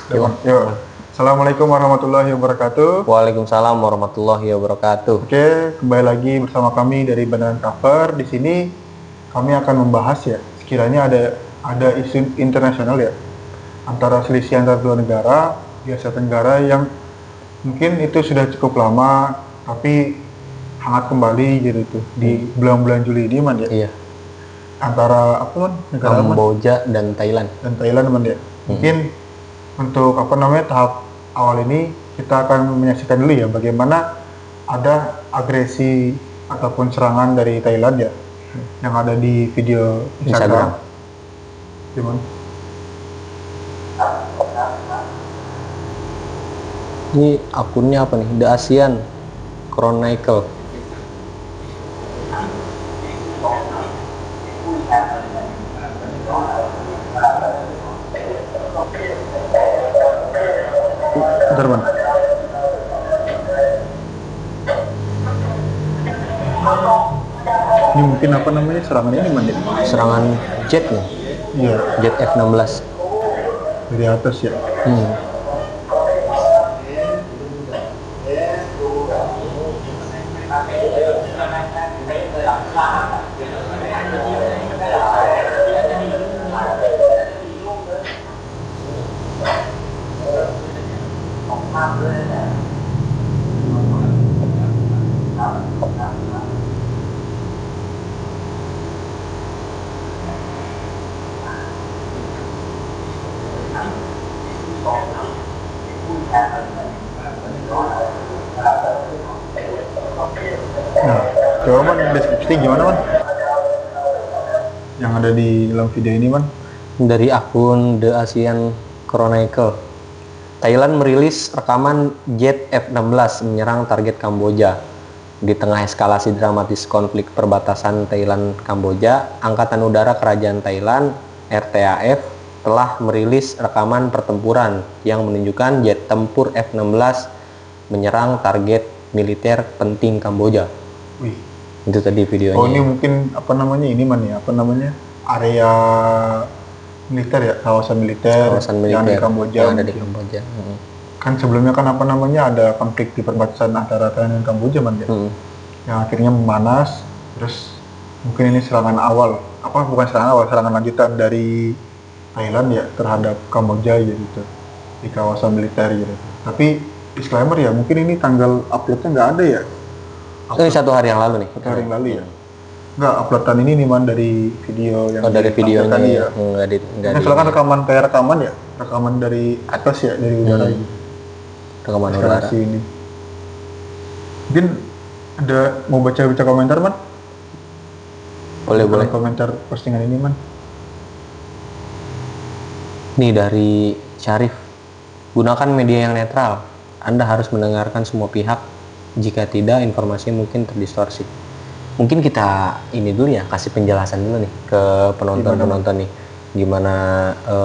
Yuk. Yuk. Assalamualaikum warahmatullahi wabarakatuh. Waalaikumsalam warahmatullahi wabarakatuh. Oke, kembali lagi bersama kami dari Beneran Cover. Di sini kami akan membahas ya, sekiranya ada isu internasional ya, antara selisih antar dua negara di Asia Tenggara yang mungkin itu sudah cukup lama, tapi hangat kembali gitu tuh di bulan-bulan Juli ini man ya. Iya. Antara apa man? Negara man? Kamboja dan Thailand. Dan Thailand man ya. Mungkin untuk tahap awal ini kita akan menyaksikan dulu ya bagaimana ada agresi ataupun serangan dari Thailand ya yang ada di video Instagram. Gimana? Ini akunnya apa nih? The ASEAN Chronicle. Bentar man. Ini mungkin apa namanya serangan ini man ya? Serangan jet nih. Iya, Jet F-16. dari atas ya. Nah, coba man deskripsi gimana man? Yang ada di dalam video ini man? Dari akun The ASEAN Chronicle. Thailand merilis rekaman jet F-16 menyerang target Kamboja. Di tengah eskalasi dramatis konflik perbatasan Thailand-Kamboja, Angkatan Udara Kerajaan Thailand (RTAF) telah merilis rekaman pertempuran yang menunjukkan jet tempur F-16 menyerang target militer penting Kamboja. Wih. Itu tadi videonya. Oh ini mungkin apa namanya ini man ya? Apa namanya? Area militer ya, kawasan militer yang di Kamboja. Yang ada di Kamboja. Kan sebelumnya kan apa namanya ada konflik di perbatasan antara Thailand dan Kamboja man ya. Yang akhirnya memanas, terus mungkin ini serangan awal, bukan serangan awal, serangan lanjutan dari Thailand ya terhadap Kamboja gitu di kawasan militer gitu. Tapi disclaimer ya, mungkin ini tanggal uploadnya nggak ada ya. Ini 1 hari yang lalu nih. 1 hari yang lalu ya. Nggak, uploadan ini nih man dari video yang dari videonya tadi ya. Nggak Nah, soalnya kan rekaman ya, rekaman dari atas ya, dari udara ini. Rekaman udara. Eskalasi ini. Mungkin ada mau baca komentar man? Boleh. Komentar postingan ini man. Nih dari Syarif. Gunakan media yang netral. Anda harus mendengarkan semua pihak. Jika tidak, informasi mungkin terdistorsi. Mungkin kita ini dulu ya, kasih penjelasan dulu nih ke penonton-penonton nih. Gimana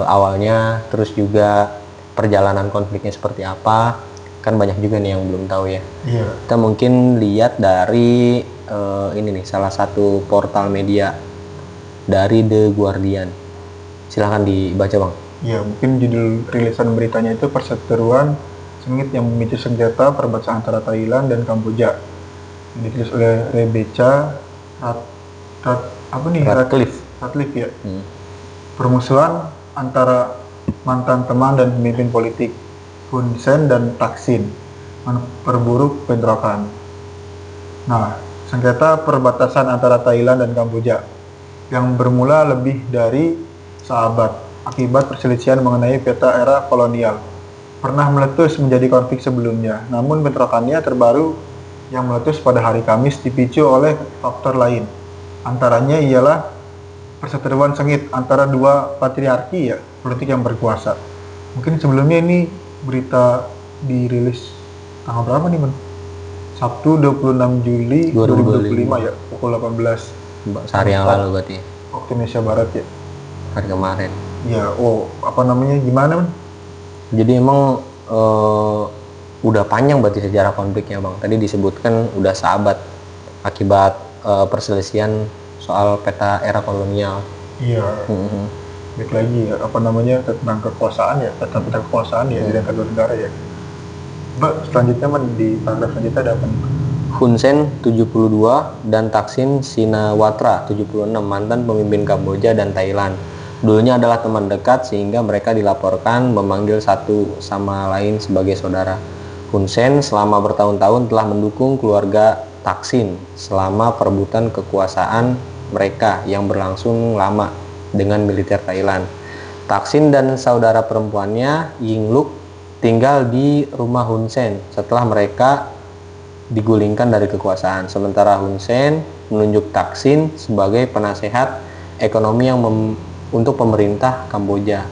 awalnya, terus juga perjalanan konfliknya seperti apa. Kan banyak juga nih yang belum tahu ya. Iya. Kita mungkin lihat dari ini nih, salah satu portal media dari The Guardian. Silahkan dibaca bang. Ya, mungkin judul rilisan beritanya itu perseteruan sengit yang memicu sengketa perbatasan antara Thailand dan Kamboja. Yang ditulis oleh Rebecca Ratcliffe ya. Permusuhan antara mantan teman dan pemimpin politik Hun Sen dan Thaksin memperburuk bentrokan. Nah, sengketa perbatasan antara Thailand dan Kamboja yang bermula lebih dari sahabat akibat perselisihan mengenai peta era kolonial pernah meletus menjadi konflik sebelumnya, namun bentrokannya terbaru yang meletus pada hari Kamis dipicu oleh faktor lain. Antaranya ialah perseteruan sengit antara dua patriarki ya, politik yang berkuasa. Mungkin sebelumnya ini berita dirilis tanggal berapa nih, Man? Sabtu 26 Juli 2025 ya, pukul 18. Sehari yang lalu berarti. Waktu Indonesia Barat ya. Hari kemarin. Ya, gimana, Man? Jadi emang udah panjang berarti sejarah konfliknya bang. Tadi disebutkan udah sahabat akibat perselisihan soal peta era kolonial. Iya. baik lagi ya, apa namanya, tentang kekuasaan ya, tentang kekuasaan ya di kedua negara ya. Mbak, selanjutnya di paragraf selanjutnya ada apa nih? Hun Sen 72 dan Thaksin Shinawatra 76, mantan pemimpin Kamboja dan Thailand. Dulunya adalah teman dekat sehingga mereka dilaporkan memanggil satu sama lain sebagai saudara. Hun Sen selama bertahun-tahun telah mendukung keluarga Thaksin selama perebutan kekuasaan mereka yang berlangsung lama dengan militer Thailand. Thaksin dan saudara perempuannya Yingluck tinggal di rumah Hun Sen setelah mereka digulingkan dari kekuasaan. Sementara Hun Sen menunjuk Thaksin sebagai penasehat ekonomi untuk pemerintah Kamboja.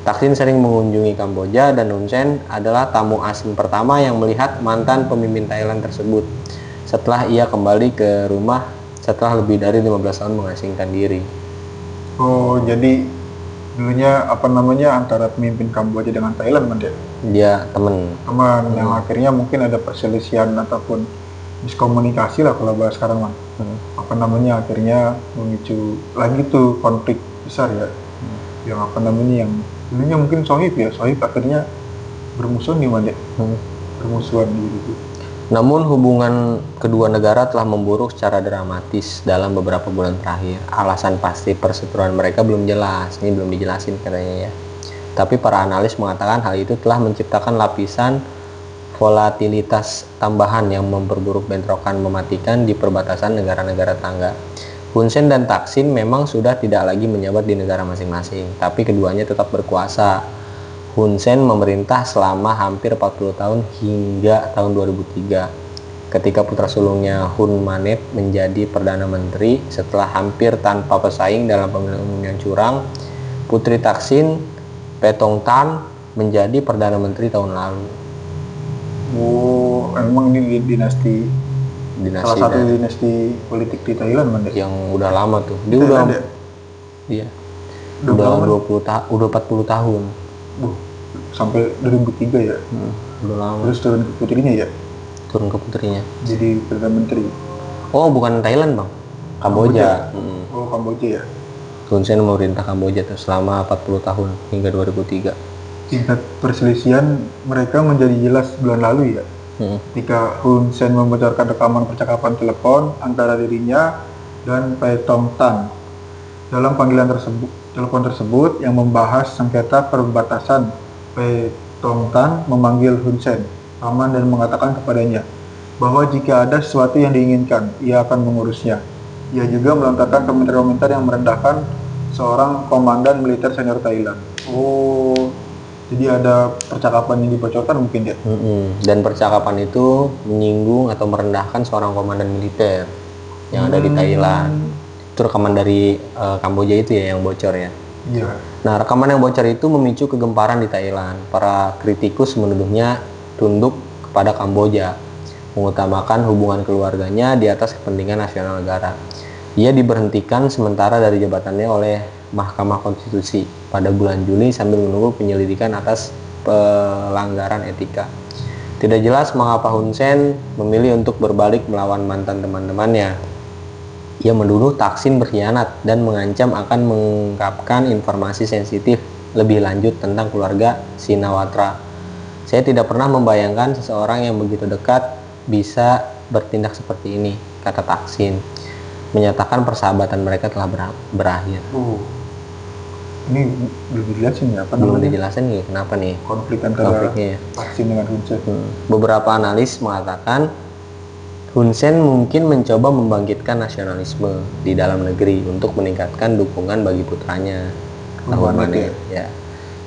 Thaksin sering mengunjungi Kamboja dan Hun Sen adalah tamu asing pertama yang melihat mantan pemimpin Thailand tersebut setelah ia kembali ke rumah setelah lebih dari 15 tahun mengasingkan diri. Oh, jadi dulunya apa namanya, antara pemimpin Kamboja dengan Thailand kan ya? Dia teman. Yang akhirnya mungkin ada perselisihan ataupun miskomunikasi lah kalau bahas sekarang mah. Apa namanya, akhirnya memicu lagi tuh konflik besar ya. Yang apa namanya, yang dulunya mungkin sohib akhirnya bermusuhan nih Mande. Bermusuhan gitu. Namun hubungan kedua negara telah memburuk secara dramatis dalam beberapa bulan terakhir. Alasan pasti perseteruan mereka belum jelas. Ini belum dijelasin katanya ya. Tapi para analis mengatakan hal itu telah menciptakan lapisan volatilitas tambahan yang memperburuk bentrokan mematikan di perbatasan negara-negara tangga. Hun Sen dan Thaksin memang sudah tidak lagi menjabat di negara masing-masing, tapi keduanya tetap berkuasa. Hun Sen memerintah selama hampir 40 tahun hingga tahun 2003 ketika putra sulungnya Hun Manet menjadi Perdana Menteri setelah hampir tanpa pesaing dalam pemilihan umum yang curang. Putri Thaksin, Petong Tan, menjadi Perdana Menteri tahun lalu. Oh, emang ini dinasti salah satu dinasti politik di Thailand man deh. Yang udah lama tuh. Dia udah iya. Udah 40 tahun. Sampai 2003 ya. Udah lama. Terus turun ke putrinya ya. Turun ke putrinya. Jadi Perdana Menteri. Oh, bukan Thailand, Bang. Kamboja. Oh, Kamboja ya. Hun Sen memerintah Kamboja tuh selama 40 tahun hingga 2003. Tingkat perselisihan mereka menjadi jelas bulan lalu ya. Ketika Hun Sen membocorkan rekaman percakapan telepon antara dirinya dan Petong Tan. Dalam panggilan telepon tersebut yang membahas sengketa perbatasan, Petong Tan memanggil Hun Sen paman dan mengatakan kepadanya bahwa jika ada sesuatu yang diinginkan, ia akan mengurusnya. Ia juga melontarkan komentar-komentar yang merendahkan seorang komandan militer senior Thailand. Oh, jadi ada percakapan yang dibocorkan mungkin ya? Dan percakapan itu menyinggung atau merendahkan seorang komandan militer yang ada di Thailand. Itu rekaman dari Kamboja itu ya yang bocor ya? Iya. Nah, rekaman yang bocor itu memicu kegemparan di Thailand. Para kritikus menuduhnya tunduk kepada Kamboja, mengutamakan hubungan keluarganya di atas kepentingan nasional negara. Ia diberhentikan sementara dari jabatannya oleh Mahkamah Konstitusi pada bulan Juli sambil menunggu penyelidikan atas pelanggaran etika. Tidak jelas mengapa Hun Sen memilih untuk berbalik melawan mantan teman-temannya. Ia menuduh Thaksin berkhianat dan mengancam akan mengungkapkan informasi sensitif lebih lanjut tentang keluarga Shinawatra. Saya tidak pernah membayangkan seseorang yang begitu dekat bisa bertindak seperti ini, kata Thaksin, menyatakan persahabatan mereka telah berakhir. Ini belum dijelasin ya? Belum dijelasin nih, kenapa nih? Konflik antara Thaksin dengan Hun Sen. Beberapa analis mengatakan Hun Sen mungkin mencoba membangkitkan nasionalisme di dalam negeri untuk meningkatkan dukungan bagi putranya. Ya.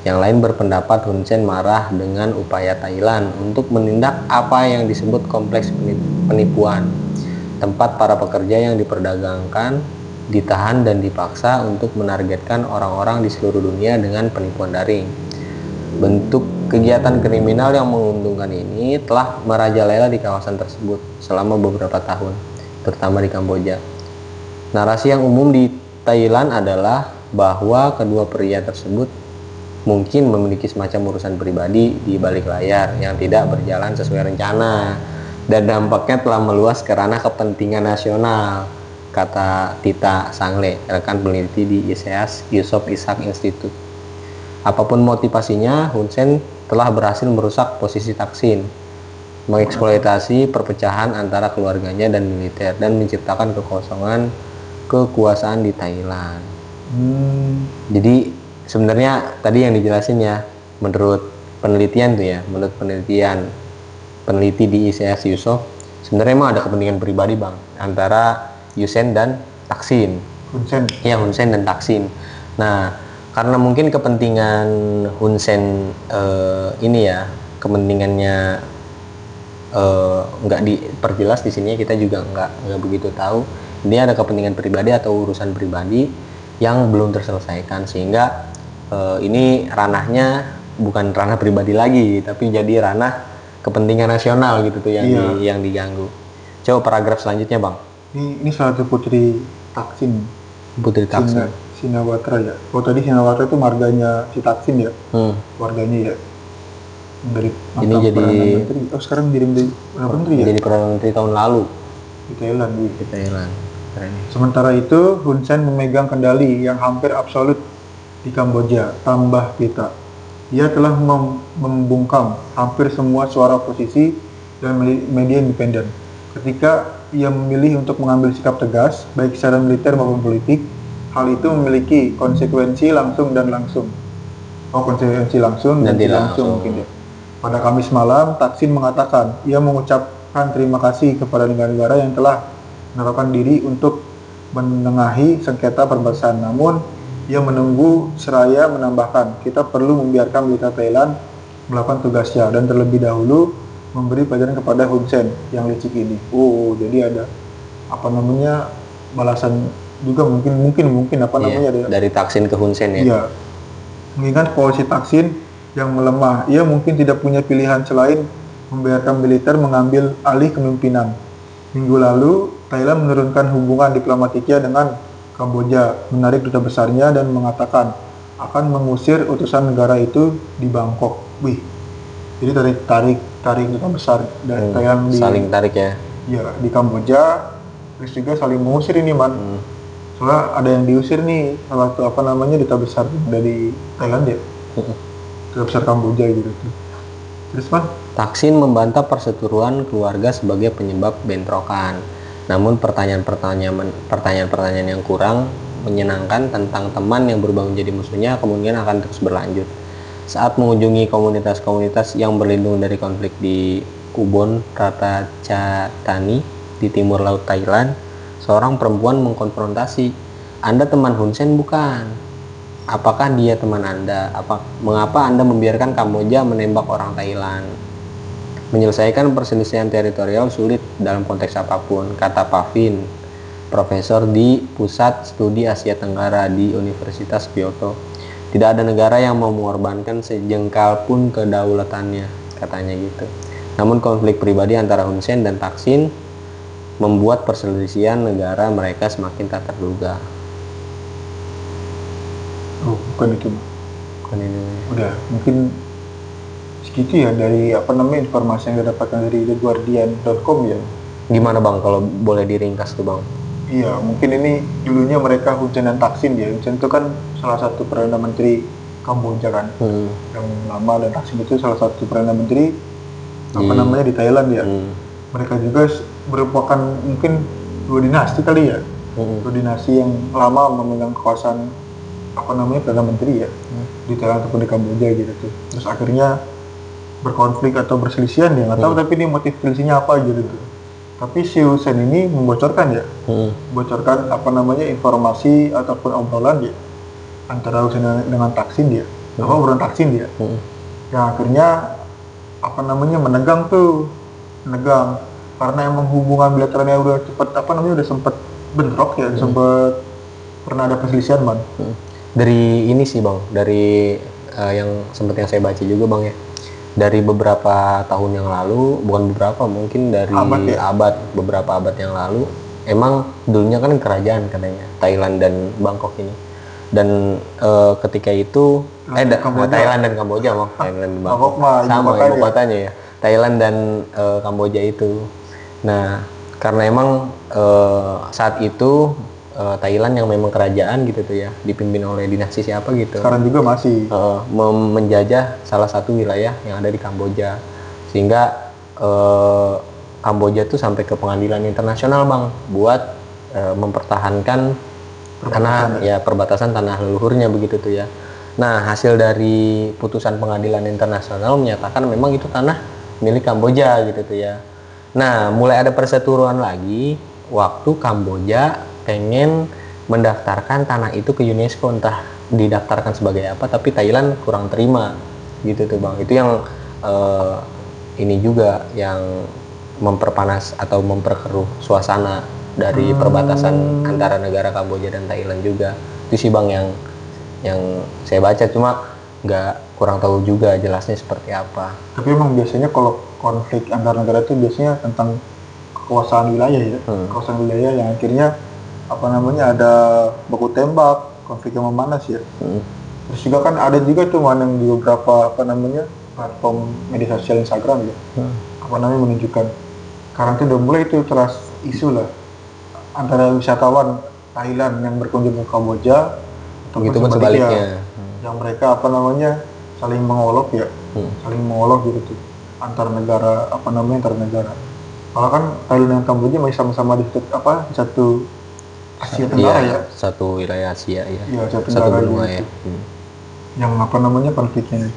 Yang lain berpendapat Hun Sen marah dengan upaya Thailand untuk menindak apa yang disebut kompleks penipuan. Tempat para pekerja yang diperdagangkan, ditahan dan dipaksa untuk menargetkan orang-orang di seluruh dunia dengan penipuan daring. Bentuk kegiatan kriminal yang menguntungkan ini telah merajalela di kawasan tersebut selama beberapa tahun, terutama di Kamboja. Narasi yang umum di Thailand adalah bahwa kedua pria tersebut mungkin memiliki semacam urusan pribadi di balik layar yang tidak berjalan sesuai rencana dan dampaknya telah meluas ke ranah kepentingan nasional. kata Tita Sangle, rekan peneliti di ISEAS Yusof Ishak Institute. Apapun motivasinya, Hun Sen telah berhasil merusak posisi Thaksin, mengeksploitasi perpecahan antara keluarganya dan militer, dan menciptakan kekosongan kekuasaan di Thailand. Jadi sebenarnya tadi yang dijelasin ya, menurut penelitian peneliti di ISEAS Yusof, sebenarnya emang ada kepentingan pribadi bang antara Yusen dan Thaksin. Hun Sen. Ya, Hun Sen dan Thaksin. Nah, karena mungkin kepentingan Hun Sen ini ya, kepentingannya nggak diperjelas di sini, kita juga nggak begitu tahu. Dia ada kepentingan pribadi atau urusan pribadi yang belum terselesaikan, sehingga ini ranahnya bukan ranah pribadi lagi, tapi jadi ranah kepentingan nasional gitu tuh yang diganggu. Coba paragraf selanjutnya bang. Ini salah satu putri Thaksin. Putri Thaksin. Shinawatra ya. Oh tadi Shinawatra itu marganya si Thaksin ya. Warganya ya. Dari ini jadi Perdana Menteri. Oh sekarang jadi Perdana Menteri ya. Jadi Perdana Menteri tahun lalu di Thailand. Di Thailand. Keren. Sementara itu Hun Sen memegang kendali yang hampir absolut di Kamboja. Tambah kita, ia telah membungkam hampir semua suara oposisi dan media independen. Ketika ia memilih untuk mengambil sikap tegas, baik secara militer maupun politik, hal itu memiliki konsekuensi langsung dan langsung. Konsekuensi langsung dan tidak langsung mungkin ya. Pada Kamis malam, Thaksin mengatakan ia mengucapkan terima kasih kepada negara-negara yang telah menaruhkan diri untuk menengahi sengketa perbatasan. Namun, ia menunggu seraya menambahkan, kita perlu membiarkan militer Thailand melakukan tugasnya dan terlebih dahulu memberi pelajaran kepada Hun Sen yang licik ini. Jadi ada balasan juga mungkin dari Thaksin ke Hun Sen ya. Iya. Mengingat polisi Thaksin yang melemah, ia mungkin tidak punya pilihan selain membiarkan militer mengambil alih kepemimpinan. Minggu lalu, Thailand menurunkan hubungan diplomatiknya dengan Kamboja, menarik duta besarnya dan mengatakan akan mengusir utusan negara itu di Bangkok. Jadi tarik duta besar dari Thailand saling tarik ya. Iya, di Kamboja, terus juga saling mengusir ini man. Soalnya ada yang diusir nih, salah satu duta besar dari Thailand ya. Duta besar Kamboja gitu. Terus man? Thaksin membantah perseteruan keluarga sebagai penyebab bentrokan. Namun pertanyaan-pertanyaan yang kurang menyenangkan tentang teman yang berubah menjadi musuhnya kemungkinan akan terus berlanjut. Saat mengunjungi komunitas-komunitas yang berlindung dari konflik di Ubon Ratchathani di timur laut Thailand, seorang perempuan mengkonfrontasi, "Anda teman Hun Sen bukan? Apakah dia teman Anda? Mengapa Anda membiarkan Kamboja menembak orang Thailand? Menyelesaikan perselisihan teritorial sulit dalam konteks apapun," kata Pavin, profesor di Pusat Studi Asia Tenggara di Universitas Kyoto. "Tidak ada negara yang mau mengorbankan sejengkal pun kedaulatannya," katanya gitu. Namun konflik pribadi antara Hun Sen dan Thaksin membuat perselisihan negara mereka semakin tak terduga. Bukan itu. Bukan ini. Udah, mungkin segitu ya dari informasi yang didapatkan dari theguardian.com ya. Gimana bang kalau boleh diringkas tuh bang? Iya, mungkin ini dulunya mereka Hun Sen dan Thaksin ya. Hun Sen itu kan salah satu Perdana Menteri Kamboja kan, yang lama, dan Thaksin itu salah satu Perdana Menteri di Thailand ya. Mereka juga merupakan mungkin dua dinasti kali ya. Dua dinasti yang lama memegang kekuasaan Perdana Menteri ya di Thailand ataupun di Kamboja gitu tuh. Terus akhirnya berkonflik atau berselisihan ya nggak tahu, tapi ini motif selisihnya apa gitu tuh. Tapi si Hun Sen ini membocorkan ya, informasi ataupun obrolan ya antara Hun Sen dengan Thaksin dia, obrolan Thaksin dia, yang akhirnya menegang karena emang hubungan bilateralnya udah udah sempet bentrok ya, sempet pernah ada perselisihan man. Dari ini sih bang, dari yang saya baca juga bang ya, dari beberapa tahun yang lalu, mungkin dari beberapa abad yang lalu, emang dulunya kan kerajaan katanya Thailand dan Bangkok ini, dan ketika itu Thailand dan Kamboja bang, Thailand dan Bangkok sama ibu kotanya ya, Thailand dan Kamboja itu. Nah Karena emang saat itu Thailand yang memang kerajaan gitu tuh ya, dipimpin oleh dinasti siapa gitu. Sekarang juga masih. Menjajah salah satu wilayah yang ada di Kamboja, sehingga Kamboja tuh sampai ke pengadilan internasional bang buat mempertahankan tanah ya perbatasan tanah leluhurnya begitu tuh ya. Nah hasil dari putusan pengadilan internasional menyatakan memang itu tanah milik Kamboja gitu tuh ya. Nah mulai ada perseteruan lagi waktu Kamboja pengen mendaftarkan tanah itu ke UNESCO, entah didaftarkan sebagai apa tapi Thailand kurang terima gitu tuh bang. Itu yang ini juga yang memperpanas atau memperkeruh suasana dari perbatasan antara negara Kamboja dan Thailand juga. Itu sih bang yang saya baca, cuma nggak kurang tahu juga jelasnya seperti apa. Tapi emang biasanya kalau konflik antar negara itu biasanya tentang kekuasaan wilayah ya, kekuasaan wilayah yang akhirnya ada baku tembak, konflik yang memanas ya. Terus juga kan ada juga tuh yang di beberapa platform media sosial Instagram ya, menunjukkan sekarang tuh udah mulai itu teras isu lah antara wisatawan Thailand yang berkunjung ke Kamboja atau Begitupun sebaliknya. Yang mereka saling mengolok ya, saling mengolok gitu tuh antar negara antar negara. Malah kan Thailand dan Kamboja masih sama-sama di satu Asia Tenggara ya. Satu wilayah Asia ya. Iya, satu benua gitu. ya. Yang konfliknya.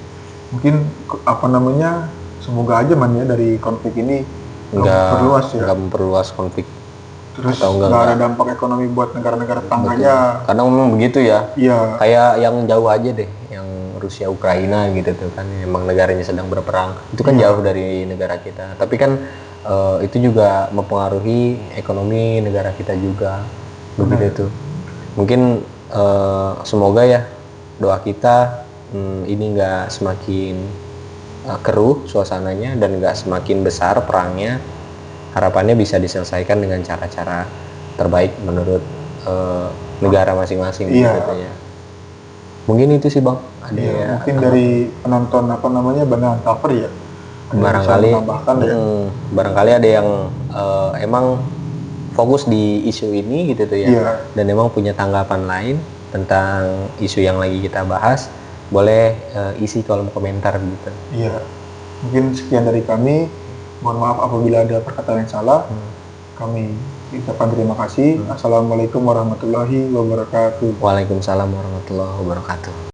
Mungkin semoga aja dari konflik ini nggak memperluas konflik. Terus nggak ada dampak ekonomi buat negara-negara tetangganya. Karena memang begitu ya. Iya. Kayak yang jauh aja deh, yang Rusia Ukraina gitu tuh kan, emang negaranya sedang berperang. Itu kan jauh dari negara kita. Tapi kan itu juga mempengaruhi ekonomi negara kita juga. Begitu tuh. Mungkin semoga ya doa kita ini nggak semakin keruh suasananya dan nggak semakin besar perangnya. Harapannya bisa diselesaikan dengan cara-cara terbaik menurut negara masing-masing gitu ya. Mungkin itu sih bang. Ada ya, mungkin dari penonton Bandangan Cover ya. Barangkali ada yang emang fokus di isu ini gitu tuh ya. Dan emang punya tanggapan lain tentang isu yang lagi kita bahas, boleh isi kolom komentar gitu. Iya. Mungkin sekian dari kami. Mohon maaf apabila ada perkataan yang salah. Kami ucapkan terima kasih. Assalamualaikum warahmatullahi wabarakatuh. Waalaikumsalam warahmatullahi wabarakatuh.